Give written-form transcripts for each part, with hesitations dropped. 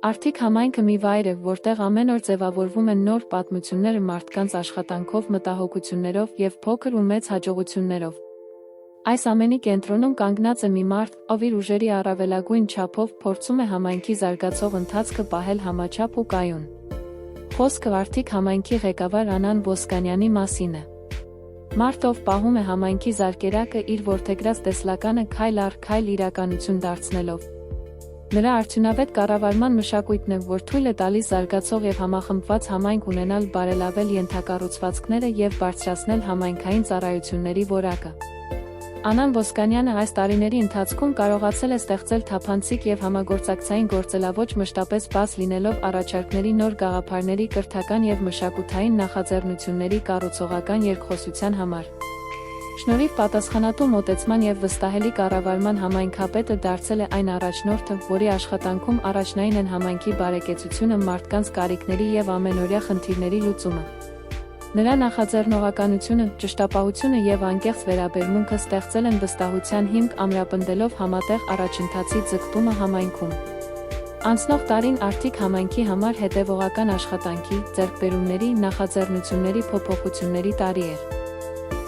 Արդիկ համայնքը մի վայր է, որտեղ ամեն օր ձևավորվում են նոր պատմությունները մարդկանց աշխատանքով, մտահոգություններով և փոքր ու մեծ հաջողություններով։ Այս ամենի կենտրոնում կանգնած է մի մարդ, ով իր ուժերի առավելագույն չափով փորձում է համայնքի զարգացող ընթացքը պահել համաչափ ու կայուն։ Խոսքը Արդիկ համայնքի ղեկավար Անան Ոսկանյանի մասին է։ Մարդ, ով պահում է համայնքի զարկերակը իր որդեգրած տեսլականը քայլ առ քայլ իրականություն դարձնելով։ Նրա արդյունավետ կառավարման մշակույթն է, որ թույլ է տալիս զարգացող և համախմբված համայնք ունենալ, բարելավել ենթակառուցվածքները և բարձրացնել համայնքային ծառայությունների որակը։ Անան Ոսկանյանը այս տարիների ընթացքում կարողացել է ստեղծել թափանցիկ և համագործակցային գործելաոճ, մշտապես բաց լինելով առաջարկների, նոր գաղափարների, կրթական և մշակութային նախաձեռնությունների կառուցողական երկխոսության համար։ Շնորհիվ պատասխանատու մոտեցման և վստահելի կառավարման համայնքապետը դարձել է այն առաջնորդը, որի աշխատանքում առաջնային են համայնքի բարեկեցությունը, մարդկանց կարիքների և ամենօրյա խնդիրների լուծումը։ Նրա նախաձեռնողականությունը, ճշտապահությունը և անկեղծ վերաբերմունքը ստեղծել են վստահության հիմք, ամրապնդելով համատեղ առաջընթացի ձգտումը համայնքում։ Անցնող տարին Արդիկ համայնքի համար հետևողական աշխատանքի, ձեռքբերումների, նախաձեռնությունների փոփոխությունների տարի էր։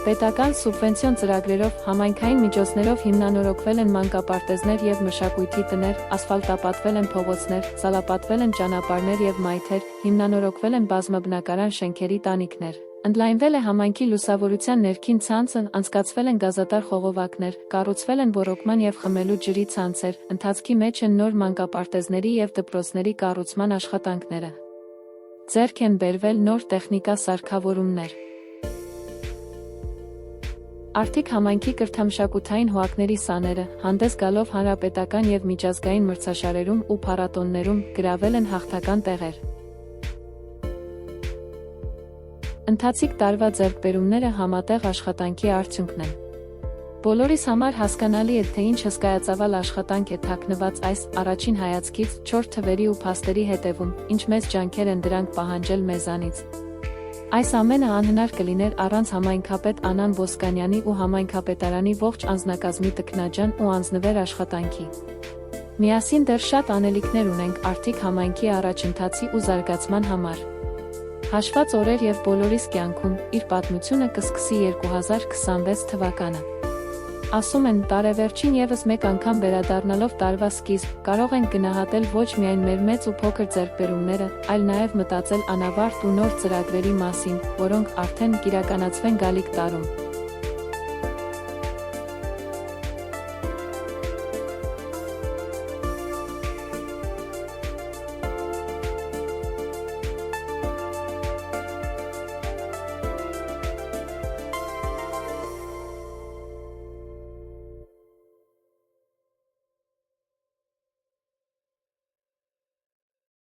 Պետական սուբվենցիոն ծրագրերով, համայնքային միջոցներով հիմնանորոգվել են մանկապարտեզներ և մշակույթի տներ, ասֆալտապատվել են փողոցներ, ծալապատվել են ճանապարհներ և մայթեր, հիմնանորոգվել են բազմաբնակարան շենքերի տանիքներ, ընդլայնվել է համայնքի լուսավորության ներքին ցանցը, անցկացվել են գազատար խողովակներ, կառուցվել են ոռոգման և խմելու ջրի ցանցեր, ընթացքի մեջ են նոր մանկապարտեզների և դպրոցների կառուցման աշխատանքները։ Ձեռք են բերվել նոր տեխնիկա սարքավորումներ։ Արդիկ համայնքի կրթամշակութային հոհակների սաները, հանդես գալով հանրապետական և միջազգային մրցաշարերում ու փառատոներում, գրավել են հաղթական տեղեր։ Ընթացիկ տարվա ձեռքբերումները համատեղ աշխատանքի արդյունքն են։ Բոլորիս համար հասկանալի է, թե ինչ հսկայածավալ աշխատանք է թաքնված այս, առաջին հայացքից, 4 թվերի ու փաստերի հետևում, ինչ մեծ ջանքեր են դրանք պահանջել մեզանից։ Այս ամենը անհնար կլիներ առանց համայնքապետ Անան Ոսկանյանի ու համայնքապետարանի ողջ անձնակազմի տքնաջան ու անձնվեր աշխատանքի։ Միասին դեռ շատ անելիքներ ունենք Արդիկ համայնքի առաջընթացի ու զարգացման համար։ Հաշված օրեր և բոլորիս կյանքում իր պատմությունը կսկսի 2026 թվականը։ Ասում են, տարեվերջին ևս մեկ անգամ վերադառնալով տարվա սկիզբ, կարող ենք գնահատել ոչ միայն մեր մեծ ու փոքր ձեռքբերումները, այլ նաև մտածել անավարտ ու նոր ծրագրերի մասին, որոնք արդեն կիրականացվեն գալիք տարում։